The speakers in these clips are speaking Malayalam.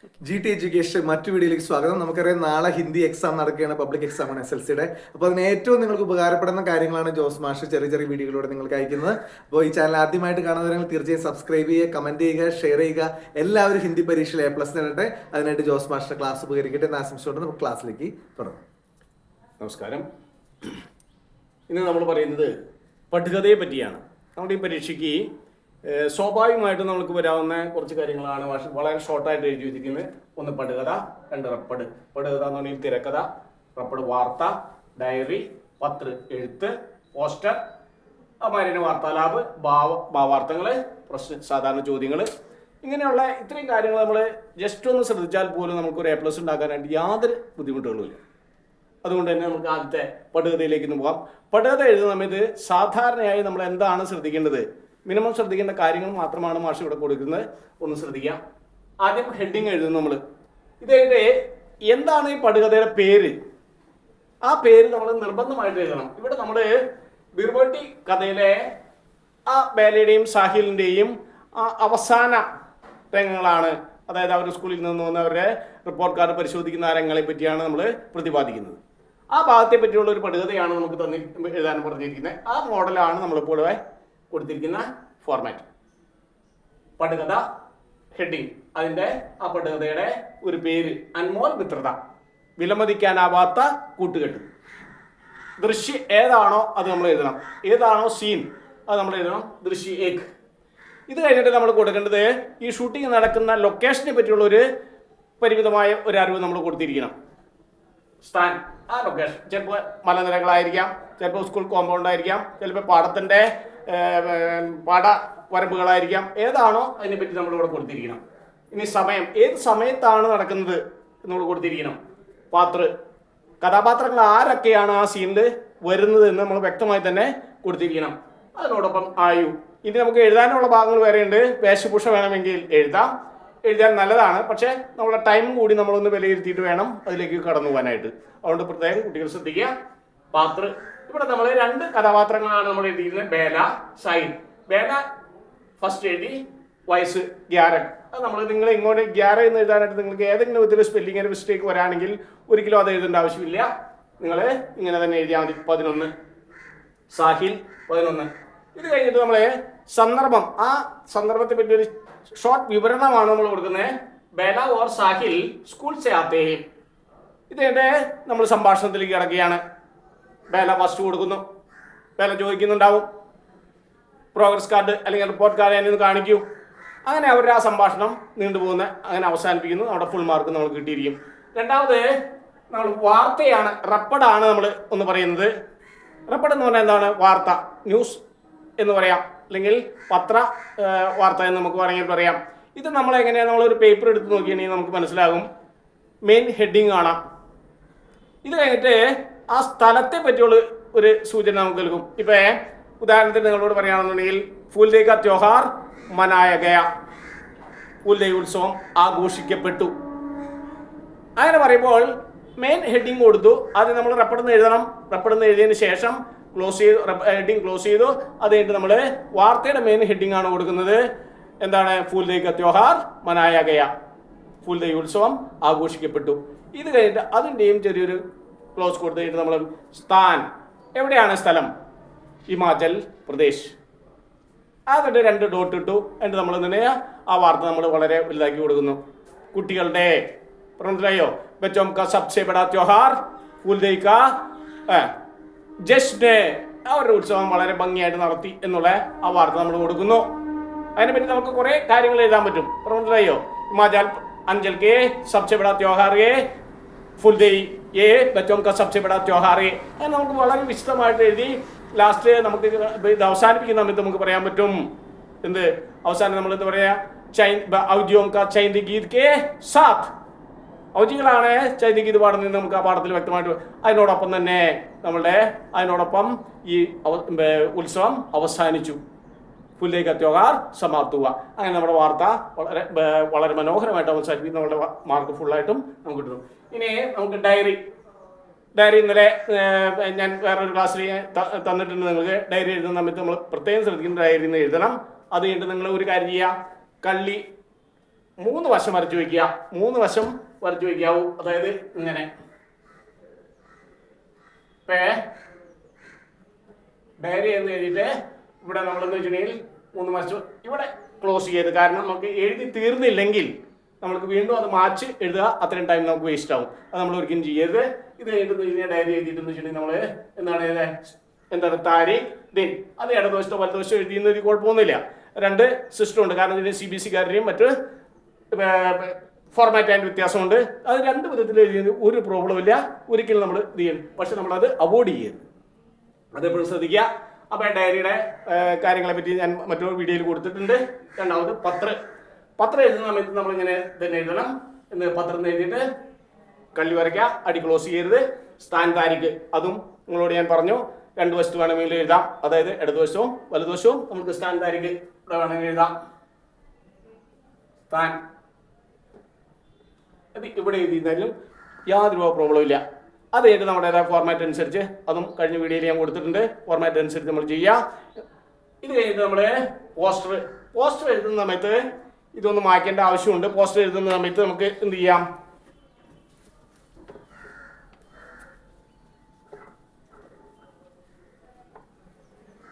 GT എഡ്യൂക്കേഷൻ മറ്റു വീഡിയോയിലേക്ക് സ്വാഗതം. നമുക്കറിയാം നാളെ ഹിന്ദി എക്സാം നടക്കുകയാണ്, പബ്ലിക് എക്സാം ആണ് SLCയുടെ. അപ്പോൾ അതിന് ഏറ്റവും നിങ്ങൾക്ക് ഉപകാരപ്പെടുന്ന കാര്യങ്ങളാണ് ജോസ് മാഷ് ചെറിയ ചെറിയ വീഡിയോയിലൂടെ നിങ്ങൾക്ക് അയക്കുന്നത്. അപ്പോൾ ഈ ചാനൽ ആദ്യമായിട്ട് കാണുന്നവരെങ്കിൽ തീർച്ചയായും സബ്സ്ക്രൈബ് ചെയ്യുക, കമന്റ് ചെയ്യുക, ഷെയർ ചെയ്യുക. എല്ലാവരും ഹിന്ദി പരീക്ഷയിൽ A+ നേടട്ടെ. അതിനായിട്ട് ജോസ് മാഷിന്റെ ക്ലാസ് ഉപകരിക്കട്ടെ എന്ന് ആശംസിച്ചുകൊണ്ട് നമുക്ക് ക്ലാസ്സിലേക്ക് തുടങ്ങാം. നമസ്കാരം. ഇന്ന് നമ്മൾ പറയുന്നത് പട്ടുകഥയെ പറ്റിയാണ്. നമ്മുടെ ഈ പരീക്ഷയ്ക്ക് സ്വാഭാവികമായിട്ടും നമുക്ക് വരാവുന്ന കുറച്ച് കാര്യങ്ങളാണ് വളരെ ഷോർട്ടായിട്ട് എഴുതി വെച്ചിരിക്കുന്നത്. ഒന്ന് പടുകഥ, രണ്ട് റപ്പട്. പടുകഥ എന്ന് പറഞ്ഞാൽ തിരക്കഥ, റപ്പട് വാർത്ത, ഡയറി, പത്ര എഴുത്ത്, പോസ്റ്റർ, അമാരിന് വാർത്താലാപ്, ഭാവാർത്ഥങ്ങൾ, സാധാരണ ചോദ്യങ്ങൾ, ഇങ്ങനെയുള്ള ഇത്രയും കാര്യങ്ങൾ നമ്മൾ ജസ്റ്റ് ഒന്ന് ശ്രദ്ധിച്ചാൽ പോലും നമുക്കൊരു A+ ഉണ്ടാക്കാനായിട്ട് യാതൊരു ബുദ്ധിമുട്ടുകളുമില്ല. അതുകൊണ്ട് തന്നെ നമുക്ക് ആദ്യത്തെ പടുകഥയിലേക്ക് പോകാം. പടുകഥ എഴുതുന്ന സമയത്ത് സാധാരണയായി നമ്മൾ എന്താണ് ശ്രദ്ധിക്കേണ്ടത്? മിനിമം ശ്രദ്ധിക്കേണ്ട കാര്യങ്ങൾ മാത്രമാണ് മാഷ് ഇവിടെ കൊടുക്കുന്നത്. ഒന്ന് ശ്രദ്ധിക്കാം. ആദ്യം ഹെഡിങ് എഴുതും നമ്മൾ. ഇതായിട്ട് എന്താണ് ഈ പടുകഥയുടെ പേര്? ആ പേര് നമ്മൾ നിർബന്ധമായിട്ട് എഴുതണം. ഇവിടെ നമ്മൾ ബിർബട്ടി കഥയിലെ ആ ബേലയുടെയും സാഹിലിൻ്റെയും ആ അവസാന രംഗങ്ങളാണ്. അതായത് അവർ സ്കൂളിൽ നിന്ന് വന്നവരുടെ റിപ്പോർട്ട് കാർഡ് പരിശോധിക്കുന്ന ആ രംഗങ്ങളെ പറ്റിയാണ് നമ്മൾ പ്രതിപാദിക്കുന്നത്. ആ ഭാഗത്തെ പറ്റിയുള്ള ഒരു പടുകഥയാണ് നമുക്ക് എഴുതാൻ പറഞ്ഞിരിക്കുന്നത്. ആ മോഡലാണ് നമ്മളിപ്പോൾ കൊടുത്തിരിക്കുന്ന ഫോർമാറ്റ്. പടുകഥ, ഹെഡിങ്, അതിൻ്റെ ആ പടുകഥയുടെ ഒരു പേര് അൻമോൽ മിത്രത, വിലമതിക്കാനാവാത്ത കൂട്ടുകെട്ട്. ദൃശ്യ ഏതാണോ അത് നമ്മൾ എഴുതണം. ഏതാണോ സീൻ അത് നമ്മൾ എഴുതണം. ദൃശ്യ ഏക്. ഇത് കഴിഞ്ഞിട്ട് നമ്മൾ കൊടുക്കേണ്ടത് ഈ ഷൂട്ടിംഗ് നടക്കുന്ന ലൊക്കേഷനെ പറ്റിയുള്ള ഒരു പരിമിതമായ ഒരു അറിവ് നമ്മൾ കൊടുത്തിരിക്കണം. സ്ഥാൻ, ആ ലൊക്കേഷൻ ചിലപ്പോൾ മലനിരകളായിരിക്കാം, ചിലപ്പോൾ സ്കൂൾ കോമ്പൗണ്ട് ആയിരിക്കാം, ചിലപ്പോൾ പാടത്തിൻ്റെ പാട വരമ്പുകളായിരിക്കാം. ഏതാണോ അതിനെപ്പറ്റി നമ്മളിവിടെ കൊടുത്തിരിക്കണം. ഇനി സമയം, ഏത് സമയത്താണ് നടക്കുന്നത് നമ്മൾ കൊടുത്തിരിക്കണം. കഥാപാത്രങ്ങൾ ആരൊക്കെയാണ് ആ സീനിൽ വരുന്നത് എന്ന് നമ്മൾ വ്യക്തമായി തന്നെ കൊടുത്തിരിക്കണം. അതിനോടൊപ്പം ആയു. ഇനി നമുക്ക് എഴുതാനുള്ള ഭാഗങ്ങൾ വേറെയുണ്ട്. വേഷഭൂഷ വേണമെങ്കിൽ എഴുതാൻ നല്ലതാണ്. പക്ഷേ നമ്മളെ ടൈം കൂടി നമ്മളൊന്ന് വിലയിരുത്തിയിട്ട് വേണം അതിലേക്ക് കടന്നു പോകാനായിട്ട്. അതുകൊണ്ട് പ്രത്യേകം കുട്ടികൾ ശ്രദ്ധിക്കുക. പാത്ര, ഇവിടെ നമ്മൾ രണ്ട് കഥാപാത്രങ്ങളാണ് നമ്മൾ എഴുതിയിരുന്നത്. ബേല, സൈൻ. ബേല ഫസ്റ്റ് എഴുതി, വയസ്സ് 11. അത് നമ്മൾ നിങ്ങൾ ഇങ്ങോട്ട് 11 എന്ന് എഴുതാനായിട്ട് നിങ്ങൾക്ക് ഏതെങ്കിലും വിധത്തിൽ സ്പെല്ലിങ്ങിന് മിസ്റ്റേക്ക് വരാണെങ്കിൽ ഒരിക്കലും അത് എഴുതേണ്ട ആവശ്യമില്ല. നിങ്ങൾ ഇങ്ങനെ തന്നെ എഴുതിയാൽ മതി. 11 സാഹിൽ 11. ഇത് കഴിഞ്ഞിട്ട് നമ്മൾ സന്ദർഭം, ആ സന്ദർഭത്തെ പറ്റി ഒരു ഷോർട്ട് വിവരണമാണ് നമ്മൾ കൊടുക്കുന്നത്. ബേല ഓർ സാഹിൽ സ്കൂൾ സേ ആത്തേ ഹൈ. ഇതിന്റെ നമ്മൾ സംഭാഷണത്തിലേക്ക് കിടക്കുകയാണ്. ബേല ഫസ്റ്റ് കൊടുക്കുന്നു. ബേല ചോദിക്കുന്നുണ്ടാവും, പ്രോഗ്രസ് കാർഡ് അല്ലെങ്കിൽ റിപ്പോർട്ട് കാർഡ് എന്നെ ഒന്ന് കാണിക്കൂ. അങ്ങനെ അവരുടെ ആ സംഭാഷണം നീണ്ടുപോകുന്ന അങ്ങനെ അവസാനിപ്പിക്കുന്നു. നമ്മുടെ ഫുൾ മാർക്ക് നമ്മൾ കിട്ടിയിരിക്കും. രണ്ടാമത് നമ്മൾ വാർത്തയാണ്, റപ്പടാണ് നമ്മൾ ഒന്ന് പറയുന്നത്. റപ്പഡ് എന്ന് പറഞ്ഞാൽ എന്താണ്? വാർത്ത, ന്യൂസ് എന്ന് പറയാം, അല്ലെങ്കിൽ പത്ര വാർത്ത എന്ന് നമുക്ക് വേണമെങ്കിൽ പറയാം. ഇത് നമ്മളെങ്ങനെയാണ്, നമ്മളൊരു പേപ്പർ എടുത്ത് നോക്കിയാണെങ്കിൽ നമുക്ക് മനസ്സിലാകും. മെയിൻ ഹെഡിങ് കാണാം. ഇത് കഴിഞ്ഞിട്ട് ആ സ്ഥലത്തെ പറ്റിയുള്ള ഒരു സൂചന നമുക്ക് നൽകും. ഇപ്പം ഉദാഹരണത്തിന് നിങ്ങളോട് പറയുകയാണെന്നുണ്ടെങ്കിൽ ഫൂൽദേ കാ ത്യോഹാർ മനായ ഗയ, ഫൂൽദേ ഉത്സവം ആഘോഷിക്കപ്പെട്ടു. അങ്ങനെ പറയുമ്പോൾ മെയിൻ ഹെഡിങ് കൊടുത്തു. ആദ്യം നമ്മൾ റപ്പടെന്ന് എഴുതണം. റപ്പടെന്ന് എഴുതിയതിന് ശേഷം ഹെഡിങ് ക്ലോസ് ചെയ്തു. അത് കഴിഞ്ഞിട്ട് നമ്മൾ വാർത്തയുടെ മെയിൻ ഹെഡിങ് ആണ് കൊടുക്കുന്നത്. എന്താണ്? ഫൂൽദേ കാ ത്യോഹാർ മനായ ഗയ, ഫൂൽദേ ഉത്സവം ആഘോഷിക്കപ്പെട്ടു. ഇത് കഴിഞ്ഞിട്ട് അതിൻ്റെയും ചെറിയൊരു ക്ലോസ് കൊടുത്തു കഴിഞ്ഞിട്ട് നമ്മൾ സ്ഥാൻ, എവിടെയാണ് സ്ഥലം? ഹിമാചൽ പ്രദേശ്. അതിട്ട് 2 ഡോട്ട് ഇട്ടു. എന്നിട്ട് നമ്മൾ തന്നെ ആ വാർത്ത നമ്മൾ വളരെ വലുതാക്കി കൊടുക്കുന്നു. കുട്ടികളുടെ പറഞ്ഞില്ലയോ, ബച്ചോം കാ സബ്സെ ബഡാ ത്യോഹാർ ഫൂൽദേ കാ ജശ്ൻ, അവരുടെ ഉത്സവം വളരെ ഭംഗിയായിട്ട് നടത്തി എന്നുള്ള ആ വാർത്ത നമ്മൾ കൊടുക്കുന്നു. അതിനെപ്പറ്റി നമുക്ക് കുറേ കാര്യങ്ങൾ എഴുതാൻ പറ്റും. പറഞ്ഞില്ലയോ, ഹിമാചൽ അഞ്ചൽ കെ സബ്സെ ബഡാ ത്യോഹാർ കെ ഫൂൽദേ ഏ ബച്ചോം കാ സബ്സെ ബഡാ ത്യോഹാർ കെ. അത് നമുക്ക് വളരെ വിശദമായിട്ട് എഴുതി ലാസ്റ്റ് നമുക്ക് ഇത് അവസാനിപ്പിക്കുന്ന സമയത്ത് നമുക്ക് പറയാൻ പറ്റും. എന്ത് അവസാനം നമ്മൾ എന്താ പറയുക? ഔദ്യോഗിക കാ ചൈന്ദ് ഗീത് കെ സാത്ത്, ഔദ്യോഗികളാണ് ചൈന്ദ് ഗീത് പാടുന്നത് നമുക്ക് ആ പാഠത്തിൽ വ്യക്തമായിട്ട്. അതിനോടൊപ്പം തന്നെ അതിനോടൊപ്പം ഈ ഉത്സവം അവസാനിച്ചു. ഫൂൽദേ കാ ത്യോഹാർ സമാപ്ത് ഹുവ. അങ്ങനെ നമ്മുടെ വാർത്ത വളരെ മനോഹരമായിട്ട് അവസാനിപ്പിക്കും. നമ്മുടെ മാർക്ക് ഫുള്ളായിട്ടും നമുക്ക് കിട്ടും. ഇനി നമുക്ക് ഡയറി ഇന്നലെ ഞാൻ വേറൊരു ക്ലാസ്സിൽ തന്നിട്ടുണ്ട് നിങ്ങൾക്ക്. ഡയറി എഴുതുന്ന സമയത്ത് നമ്മൾ പ്രത്യേകം ശ്രദ്ധിക്കുന്ന ഡയറി നിന്ന് എഴുതണം. അത് കഴിഞ്ഞിട്ട് നിങ്ങൾ ഒരു കാര്യം ചെയ്യുക, കള്ളി 3 വശം വരച്ചു വയ്ക്കുക. 3 വശം വരച്ചു വയ്ക്കാവൂ. അതായത് ഇങ്ങനെ ഡയറി എന്ന് എഴുതിയിട്ട് ഇവിടെ നമ്മളെന്ന് വെച്ചിട്ടുണ്ടെങ്കിൽ 3 വശം ഇവിടെ ക്ലോസ് ചെയ്ത്. കാരണം നമുക്ക് എഴുതി തീർന്നില്ലെങ്കിൽ നമുക്ക് വീണ്ടും അത് മാച്ച് എഴുതുക, അത്രയും ടൈം നമുക്ക് വേസ്റ്റ് ആവും. അത് നമ്മൾ ഒരിക്കലും ചെയ്യരുത്. ഇത് കഴിഞ്ഞിട്ട് കഴിഞ്ഞാൽ ഡയറി എഴുതിയിട്ടെന്ന് വെച്ചിട്ടുണ്ടെങ്കിൽ നമ്മൾ എന്താണ് താരിഖ് ദിൻ അത് ഇടതുവശത്തോ വലതുവശത്തോ എഴുതിയെന്നൊരു കുഴപ്പമൊന്നുമില്ല. 2 സിസ്റ്റം ഉണ്ട്. കാരണം ഇതിന് CBSE-കാരുടെയും മറ്റ് ഫോർമാറ്റ് ആൻഡ് വ്യത്യാസമുണ്ട്. അത് 2 വിധത്തിൽ എഴുതിയത് ഒരു പ്രോബ്ലം ഇല്ല, ഒരിക്കലും നമ്മൾ ഇത് ചെയ്യും. പക്ഷെ നമ്മളത് അവോയ്ഡ് ചെയ്യരുത്, അതെപ്പോഴും ശ്രദ്ധിക്കുക. അപ്പോൾ ഡയറിയുടെ കാര്യങ്ങളെ പറ്റി ഞാൻ മറ്റൊരു വീഡിയോയിൽ കൊടുത്തിട്ടുണ്ട്. രണ്ടാമത് പത്രം എഴുതുന്ന സമയത്ത് നമ്മളിങ്ങനെ തന്നെ എഴുതണം. എന്ന് പത്രം എഴുതിയിട്ട് കള്ളി വരയ്ക്കുക, അടി ക്ലോസ് ചെയ്യരുത്. സ്ഥാൻ താരിഖ് അതും നിങ്ങളോട് ഞാൻ പറഞ്ഞു. 2 വശത്ത് വേണമെങ്കിൽ എഴുതാം, അതായത് ഇടതുവശവും വലതുവശവും നമുക്ക് സ്ഥാൻ താരിഖ് ഇവിടെ വേണമെങ്കിൽ എഴുതാം. സ്ഥാൻ അത് ഇവിടെ എഴുതിയിരുന്നാലും യാതൊരു പ്രോബ്ലം ഇല്ല. അത് കഴിഞ്ഞിട്ട് നമ്മുടേതായ ഫോർമാറ്റ് അനുസരിച്ച്, അതും കഴിഞ്ഞ വീഡിയോയിൽ ഞാൻ കൊടുത്തിട്ടുണ്ട്, ഫോർമാറ്റ് അനുസരിച്ച് നമ്മൾ ചെയ്യുക. ഇത് കഴിഞ്ഞിട്ട് നമ്മൾ പോസ്റ്റർ എഴുതുന്ന സമയത്ത് ഇതൊന്ന് മായ്ക്കേണ്ട ആവശ്യമുണ്ട്. പോസ്റ്റർ എഴുതുന്ന സമയത്ത് നമുക്ക് എന്ത് ചെയ്യാം,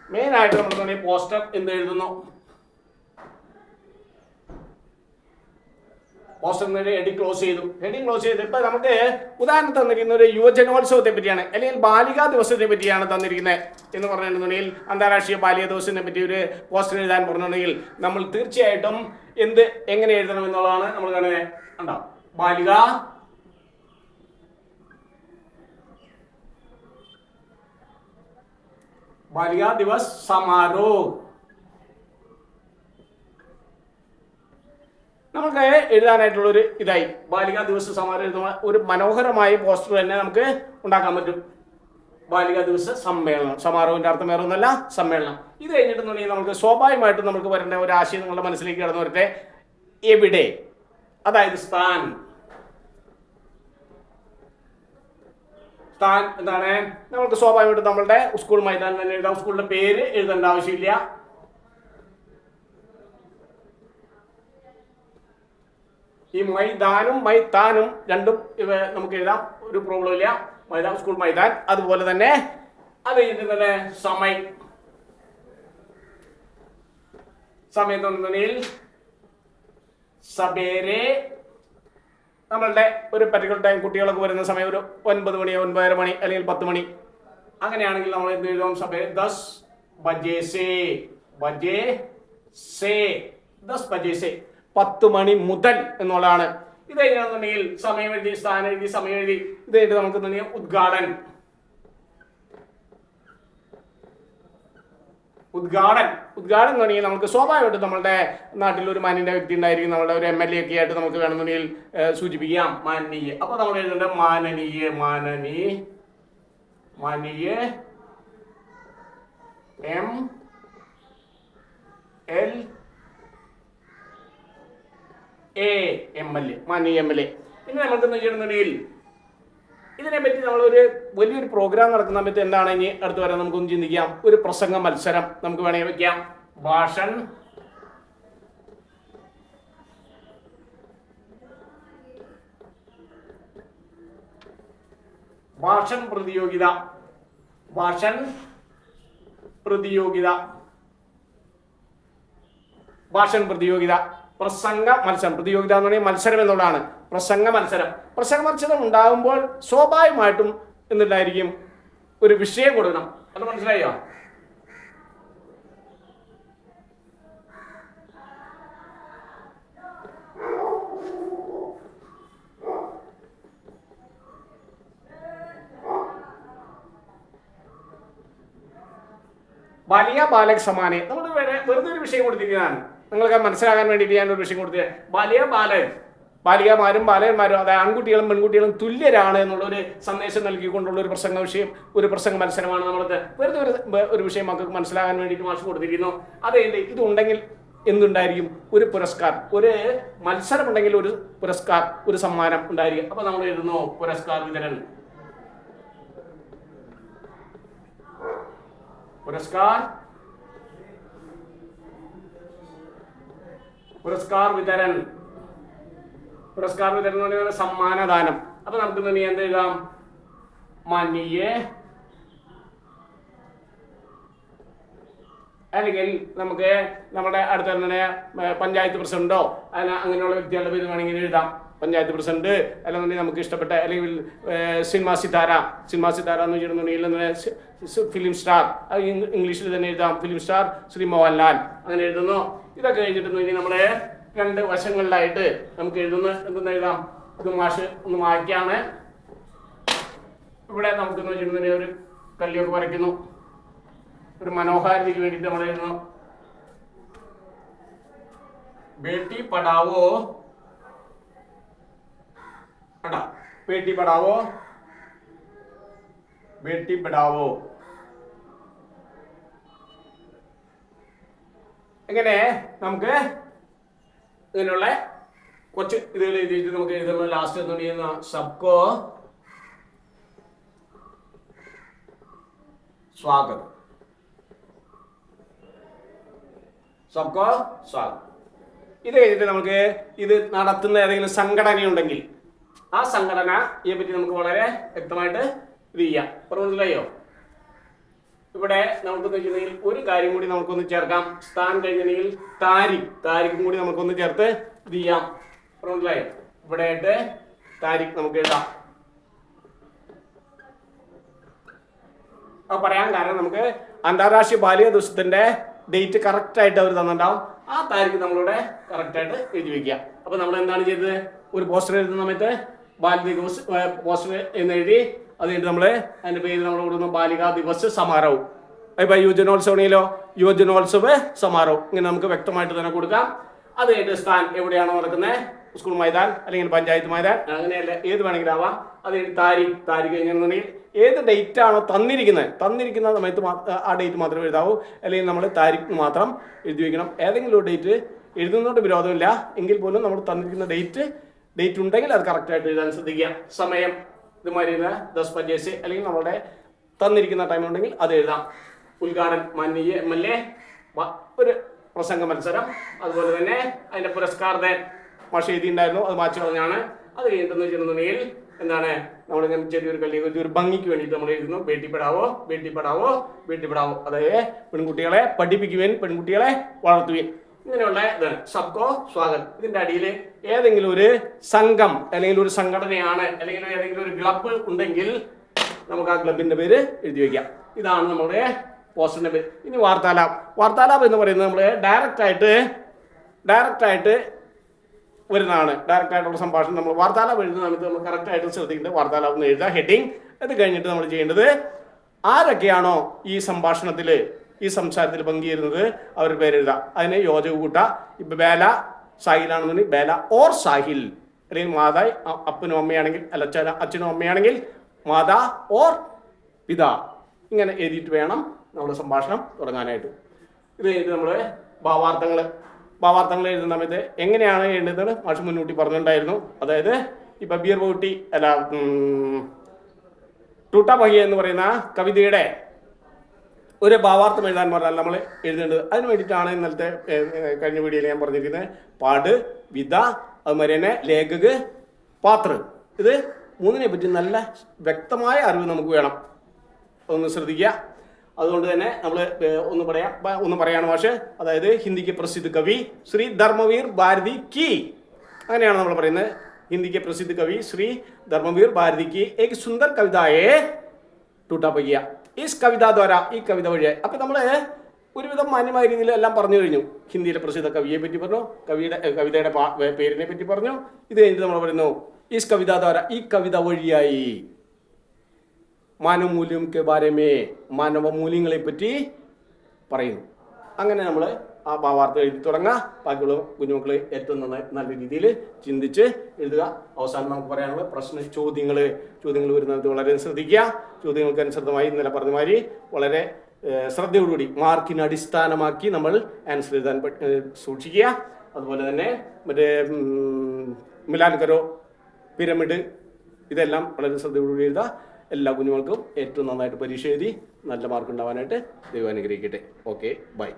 മെയിനായിട്ട് നമ്മൾ പോസ്റ്റർ എന്ത് എഴുതുന്നു, പോസ്റ്റർ ഹെഡിങ് ക്ലോസ് ചെയ്തു. ഹെഡിങ് ക്ലോസ് ചെയ്ത് ഇപ്പം നമുക്ക് ഉദാഹരണം തന്നിരിക്കുന്ന ഒരു യുവജനോത്സവത്തെ പറ്റിയാണ്, അല്ലെങ്കിൽ ബാലികാ ദിവസത്തെ പറ്റിയാണ് തന്നിരിക്കുന്നത് എന്ന് പറഞ്ഞിട്ടുണ്ടെങ്കിൽ, അന്താരാഷ്ട്രീയ ബാലികാ ദിവസത്തിനെ പറ്റി ഒരു പോസ്റ്റർ എഴുതാൻ പറഞ്ഞിട്ടുണ്ടെങ്കിൽ നമ്മൾ തീർച്ചയായിട്ടും എങ്ങനെ എഴുതണം എന്നുള്ളതാണ് നമ്മൾ കാണുന്നത്. കണ്ടോ, ബാലികാ ദിവസ് സമാരോഹ്. നമുക്ക് എഴുതാനായിട്ടുള്ളൊരു ഇതായി ബാലികാ ദിവസ സമാരോഹം എഴുതുന്ന ഒരു മനോഹരമായ പോസ്റ്റർ തന്നെ നമുക്ക് ഉണ്ടാക്കാൻ പറ്റും. ബാലികാ ദിവസ സമ്മേളനം, സമാരോഹിന്റെ അർത്ഥം വേറെ ഒന്നല്ല, സമ്മേളനം. ഇത് കഴിഞ്ഞിട്ടുണ്ടെങ്കിൽ നമുക്ക് സ്വാഭാവികമായിട്ടും നമുക്ക് വരേണ്ട ഒരു ആശയം നിങ്ങളുടെ മനസ്സിലേക്ക് കടന്നു വരട്ടെ. എവിടെ, അതായത് സ്ഥാൻ എന്താണ്, നമുക്ക് സ്വാഭാവികമായിട്ടും നമ്മളുടെ സ്കൂൾ മൈതാനം തന്നെ എഴുതാം. സ്കൂളിന്റെ പേര് എഴുതേണ്ട ആവശ്യമില്ല. ഈ മൈതാനും മൈതാനും രണ്ടും നമുക്ക് എഴുതാം, ഒരു പ്രോബ്ലം ഇല്ല. മൈതാൻ, സ്കൂൾ മൈതാൻ. അതുപോലെ തന്നെ അത് കഴിഞ്ഞിട്ട് തന്നെ സമയത്തുണ്ടെങ്കിൽ സബേരെ, നമ്മളുടെ ഒരു പർട്ടിക്കുലർ ടൈം കുട്ടികളൊക്കെ വരുന്ന സമയം ഒരു 9 മണി 9:30 മണി അല്ലെങ്കിൽ 10 മണി അങ്ങനെയാണെങ്കിൽ നമ്മൾ എന്ത് എഴുതാം, സബേരെ 10 ബജേ സേ 10 മണി മുതൽ എന്നുള്ളതാണ്. ഇത് കഴിഞ്ഞാണെന്നുണ്ടെങ്കിൽ സമയം എഴുതി, സ്ഥാനം എഴുതി, സമയം എഴുതി. ഇത് കഴിഞ്ഞിട്ട് നമുക്ക് ഉദ്ഘാടൻ എന്ന് പറഞ്ഞാൽ നമുക്ക് സ്വാഭാവികമായിട്ടും നമ്മുടെ നാട്ടിൽ ഒരു മാന്യന്റെ വ്യക്തി ഉണ്ടായിരിക്കും, നമ്മുടെ ഒരു MLA ഒക്കെ ആയിട്ട് നമുക്ക് വേണമെന്നുണ്ടെങ്കിൽ സൂചിപ്പിക്കാം മാനനീയ. അപ്പൊ നമ്മൾ എഴുതേണ്ട മാനനീയ മാനനീയ MLA. ഇനി നമുക്ക് എന്താ ചെയ്യണമെന്നുണ്ടെങ്കിൽ ഇതിനെപ്പറ്റി നമ്മളൊരു വലിയൊരു പ്രോഗ്രാം നടക്കുന്ന സമയത്ത് എന്താണ് ഇനി അടുത്ത് വരാൻ നമുക്കൊന്ന് ചിന്തിക്കാം. ഒരു പ്രസംഗ മത്സരം നമുക്ക് വേണമെങ്കിൽ വെക്കാം. ഭാഷൺ പ്രതിയോഗിത, പ്രസംഗ മത്സരം. പ്രതിയോഗിത എന്ന് പറഞ്ഞാൽ മത്സരം എന്നുള്ളതാണ്. പ്രസംഗ മത്സരം ഉണ്ടാകുമ്പോൾ സ്വാഭാവികമായിട്ടും എന്തുണ്ടായിരിക്കും, ഒരു വിഷയം കൊടുക്കണം. അത് മനസ്സിലായോ? ബാലിക ബാലക് സമാനെ നമ്മൾ വെറുതെ ഒരു വിഷയം കൊടുത്തിരിക്കുന്നതാണ്. നിങ്ങൾക്ക് മനസ്സിലാകാൻ വേണ്ടിയിട്ട് ഞാൻ ഒരു വിഷയം കൊടുത്തത്. ബാലികമാരും ബാലകന്മാരും, അതായത് ആൺകുട്ടികളും പെൺകുട്ടികളും തുല്യരാണ് എന്നുള്ളൊരു സന്ദേശം നൽകിക്കൊണ്ടുള്ള ഒരു പ്രസംഗ മത്സരമാണ് നമ്മളത്. വെറുതെ ഒരു വിഷയം മക്കൾക്ക് മനസ്സിലാകാൻ വേണ്ടിയിട്ട് മാഷ് കൊടുത്തിരിക്കുന്നു. അതായത് ഇതുണ്ടെങ്കിൽ എന്തുണ്ടായിരിക്കും, ഒരു പുരസ്കാർ, ഒരു മത്സരം ഉണ്ടെങ്കിൽ ഒരു പുരസ്കാർ, ഒരു സമ്മാനം ഉണ്ടായിരിക്കും. അപ്പൊ നമ്മൾ എഴുതുന്നു പുരസ്കാർ വിതരൺ. പുരസ്കാർ വിതരൺ പുരസ്കാര വിതരണം എന്ന് പറയുന്നത് സമ്മാനദാനം. അപ്പൊ നമുക്ക് എന്ത് എഴുതാം? മാന്യയെ, അല്ലെങ്കിൽ നമുക്ക് നമ്മുടെ അടുത്ത തന്നെ പഞ്ചായത്ത് പ്രസിഡന്റോ അങ്ങനെയുള്ള വ്യക്തികളുടെ പേര് വേണമെങ്കിൽ എഴുതാം. പഞ്ചായത്ത് പ്രസിഡന്റ് അല്ലെന്നുണ്ടെങ്കിൽ നമുക്ക് ഇഷ്ടപ്പെട്ട, അല്ലെങ്കിൽ സിനിമാ സിതാര എന്ന് വെച്ചിട്ടുണ്ടെങ്കിൽ ഫിലിം സ്റ്റാർ, ഇംഗ്ലീഷിൽ തന്നെ എഴുതാം, ഫിലിം സ്റ്റാർ ശ്രീ മോഹൻലാൽ, അങ്ങനെ എഴുതുന്നു. ഇതൊക്കെ കഴിഞ്ഞിട്ടുണ്ടെങ്കിൽ നമ്മുടെ 2 വശങ്ങളിലായിട്ട് നമുക്ക് എന്തെന്ന് എഴുതാം? ഇത് മാഷ് ഒന്ന് വായിക്കാണ്. ഇവിടെ നമുക്ക് വെച്ചിട്ടുണ്ടെങ്കിൽ ഒരു കല്ലിയൊക്കെ വരയ്ക്കുന്നു. ഒരു മനോഹാരിതയ്ക്ക് വേണ്ടിയിട്ട് നമ്മൾ എഴുതുന്നു ബേട്ടി പഠാവോ, ബേട്ടി പഠാവോ, ബേട്ടി പഠാവോ. എങ്ങനെ നമുക്ക് ഇങ്ങനെയുള്ള കുറച്ച് ഇതുകൾ എഴുതിയിട്ട് നമുക്ക് എഴുതുന്ന ലാസ്റ്റ് എന്നുണ്ടെങ്കിൽ സബ്കോ സ്വാഗതം, സബ്കോ സ്വാഗതം. ഇത് കഴിഞ്ഞിട്ട് നമുക്ക് ഇത് നടത്തുന്ന ഏതെങ്കിലും സംഘടനയുണ്ടെങ്കിൽ ആ സംഘടനയെ പറ്റി നമുക്ക് വളരെ വ്യക്തമായിട്ട് ഇത് ചെയ്യാം. മനസ്സിലായോ? ഇവിടെ നമുക്ക് വെച്ചിട്ടുണ്ടെങ്കിൽ ഒരു കാര്യം കൂടി നമുക്കൊന്ന് ചേർക്കാം. സ്ഥാൻ കഴിഞ്ഞിട്ടുണ്ടെങ്കിൽ താരിഖും കൂടി നമുക്കൊന്ന് ചേർത്ത് ഇത് ചെയ്യാം. മനസ്സിലായോ? ഇവിടെ ആയിട്ട് താരിഖ് നമുക്ക് എഴുതാം. അത് പറയാൻ കാരണം നമുക്ക് അന്താരാഷ്ട്രീയ ബാലിക ദിവസത്തിന്റെ ഡേറ്റ് കറക്റ്റ് ആയിട്ട് അവർ തന്നിട്ടുണ്ടാവും. ആ താരിഖ് നമ്മളിവിടെ കറക്റ്റ് ആയിട്ട് എഴുതി വെക്കുക. അപ്പൊ നമ്മൾ എന്താണ് ചെയ്തത്? ഒരു പോസ്റ്റർ എഴുതുന്ന സമയത്ത് ബാലിക ദിവസ് പോസ്റ്റർ എന്ന് എഴുതി, അത് കഴിഞ്ഞിട്ട് നമ്മൾ അതിന്റെ പേര് നമ്മൾ കൊടുക്കുന്ന ബാലികാ ദിവസ് സമാരോഹം. ഇപ്പൊ യുവജനോത്സവണിയിലോ യുവജനോത്സവ സമാരോഹം, ഇങ്ങനെ നമുക്ക് വ്യക്തമായിട്ട് തന്നെ കൊടുക്കാം. അത് കഴിഞ്ഞിട്ട് സ്ഥാൻ എവിടെയാണോ നടക്കുന്നത്, സ്കൂൾ മൈതാൻ അല്ലെങ്കിൽ പഞ്ചായത്ത് മൈതാൻ, അങ്ങനെയല്ല ഏത് വേണമെങ്കിലും ആവാം. അത് താരിഖ് കഴിഞ്ഞിട്ടുണ്ടെങ്കിൽ ഏത് ഡേറ്റ് ആണോ തന്നിരിക്കുന്ന സമയത്ത് ആ ഡേറ്റ് മാത്രമേ എഴുതാവൂ. അല്ലെങ്കിൽ നമ്മൾ താരിഖ് മാത്രം എഴുതി വയ്ക്കണം. ഏതെങ്കിലും ഒരു ഡേറ്റ് എഴുതുന്നതുകൊണ്ട് വിരോധമില്ല, എങ്കിൽ പോലും നമ്മൾ തന്നിരിക്കുന്ന ഡേറ്റ് ഉണ്ടെങ്കിൽ അത് കറക്റ്റായിട്ട് എഴുതാൻ ശ്രദ്ധിക്കുക. സമയം ഇതുമാതിരി 10:25 അല്ലെങ്കിൽ നമ്മളുടെ തന്നിരിക്കുന്ന ടൈം ഉണ്ടെങ്കിൽ അത് എഴുതാം. ഉദ്ഘാടനം മാന്യ MLA, ഒരു പ്രസംഗ മത്സരം, അതുപോലെ തന്നെ അതിന്റെ പുരസ്കാരത്തെ മാഷ് എഴുതിയിട്ടുണ്ടായിരുന്നു, അത് മാച്ച് പറഞ്ഞാണ്. അത് കഴിഞ്ഞിട്ടെന്ന് വെച്ചിട്ടുണ്ടെങ്കിൽ എന്താണ്, നമ്മളിങ്ങനെ ചെറിയൊരു ഭംഗിക്ക് വേണ്ടിയിട്ട് നമ്മൾ എഴുതുന്നു ബേട്ടി പഠാവോ. അതായത് പെൺകുട്ടികളെ പഠിപ്പിക്കുവാൻ, പെൺകുട്ടികളെ വളർത്തുവാൻ, ഇങ്ങനെയുള്ള ഇതാണ് സബ്കോ സ്വാഗതം. ഇതിന്റെ അടിയിൽ ഏതെങ്കിലും ഒരു സംഘം അല്ലെങ്കിൽ ഒരു സംഘടനയാണ് അല്ലെങ്കിൽ ഏതെങ്കിലും ഒരു ക്ലബ്ബ് ഉണ്ടെങ്കിൽ നമുക്ക് ആ ക്ലബിന്റെ പേര് എഴുതി വയ്ക്കാം. ഇതാണ് നമ്മുടെ പോസ്റ്ററിന്റെ പേര്. ഇനി വാർത്താലാപം എന്ന് പറയുന്നത് നമ്മൾ ഡയറക്റ്റ് ആയിട്ട് വരുന്നതാണ്. ഡയറക്റ്റ് ആയിട്ടുള്ള സംഭാഷണം. നമ്മൾ വാർത്താലാപം എഴുതുന്ന സമയത്ത് നമ്മൾ കറക്റ്റ് ആയിട്ട് ശ്രദ്ധിക്കേണ്ടത് വാർത്താലാപം എന്ന് എഴുതുക, ഹെഡിങ്. അത് കഴിഞ്ഞിട്ട് നമ്മൾ ചെയ്യേണ്ടത് ആരൊക്കെയാണോ ഈ സംസാരത്തിൽ പങ്കുചേരുന്നത് അവരുടെ പേരെഴുതുക. അതിന് യോജക കൂട്ടുക. ഇപ്പൊ ബേല സാഹിലാണെന്നുണ്ടെങ്കിൽ ബേല ഓർ സാഹിൽ, അല്ലെങ്കിൽ മാതായ് അപ്പനും അമ്മയാണെങ്കിൽ, അല്ല അച്ഛനും അമ്മയാണെങ്കിൽ മാതാ ഓർ പിതാ, ഇങ്ങനെ എഴുതിയിട്ട് വേണം നമ്മുടെ സംഭാഷണം തുടങ്ങാനായിട്ട്. ഇത് കഴിഞ്ഞിട്ട് നമ്മൾ ഭാവാർത്ഥങ്ങൾ എഴുതുന്ന സമയത്ത് എങ്ങനെയാണ് എഴുതുന്നത് മാഷ് മുൻകൂട്ടി പറഞ്ഞിട്ടുണ്ടായിരുന്നു. അതായത് ഇപ്പൊ ബീർ ബൗട്ടി ടൂട്ടാ പഹിയ എന്ന് പറയുന്ന കവിതയുടെ ഒരു ഭാവാർത്ഥം എഴുതാൻ പറഞ്ഞാൽ നമ്മൾ എഴുതേണ്ടത്. അതിന് വേണ്ടിയിട്ടാണ് ഇന്നലത്തെ കഴിഞ്ഞ വീഡിയോയിൽ ഞാൻ പറഞ്ഞിരിക്കുന്നത് പാട്, വിധ, അതുമാതിരി തന്നെ ലേഖക്, പാത്ര. ഇത് മൂന്നിനെ പറ്റി നല്ല വ്യക്തമായ അറിവ് നമുക്ക് വേണം. ഒന്ന് ശ്രദ്ധിക്കുക. അതുകൊണ്ട് തന്നെ നമ്മൾ ഒന്ന് പറയാണ് മാഷ്. അതായത് ഹിന്ദിക്ക് പ്രസിദ്ധ കവി ശ്രീ ധർമ്മവീർ ഭാരതി കി, അങ്ങനെയാണ് നമ്മൾ പറയുന്നത്. ഹിന്ദിക്ക് പ്രസിദ്ധ കവി ശ്രീ ധർമ്മവീർ ഭാരതി കി ഏക് സുന്ദർ കവിതയെ ടൂട്ടാ പയ്യ ഈസ് കവിത ദ്വാര, ഈ കവിത വഴിയായി. അപ്പൊ നമ്മള് ഒരുവിധം മാന്യമായ രീതിയിൽ എല്ലാം പറഞ്ഞു കഴിഞ്ഞു. ഹിന്ദിയിലെ പ്രസിദ്ധ കവിയെ പറ്റി പറഞ്ഞു, കവിതയുടെ പേരിനെ പറ്റി പറഞ്ഞു. ഇത് കഴിഞ്ഞിട്ട് നമ്മൾ പറയുന്നു ഈസ് കവിത ദ്വാര, ഈ കവിത വഴിയായി മാനവമൂല്യം കെ ബാരമേ, മാനവ മൂല്യങ്ങളെ പറ്റി പറയുന്നു. അങ്ങനെ നമ്മൾ ആ ഭാവാർത്ഥം എഴുതി തുടങ്ങുക. ബാക്കിയുള്ള കുഞ്ഞുമക്കൾ ഏറ്റവും നല്ല രീതിയിൽ ചിന്തിച്ച് എഴുതുക. അവസാനം നമുക്ക് പറയാനുള്ള ചോദ്യങ്ങൾ വരുന്നത് വളരെ ശ്രദ്ധിക്കുക. ചോദ്യങ്ങൾക്ക് അനുസൃതമായി ഇന്നലെ പറഞ്ഞ മാതിരി വളരെ ശ്രദ്ധയോടുകൂടി മാർക്കിന് അടിസ്ഥാനമാക്കി നമ്മൾ ആൻസർ എഴുതാൻ സൂക്ഷിക്കുക. അതുപോലെ തന്നെ മറ്റേ മിലാൻ കരോ, പിരമിഡ്, ഇതെല്ലാം വളരെ ശ്രദ്ധയോടുകൂടി എഴുതുക. എല്ലാ കുഞ്ഞുങ്ങൾക്കും ഏറ്റവും നന്നായിട്ട് പരീക്ഷ എഴുതി നല്ല മാർക്ക് ഉണ്ടാവാനായിട്ട് ദൈവം അനുഗ്രഹിക്കട്ടെ. Okay, by.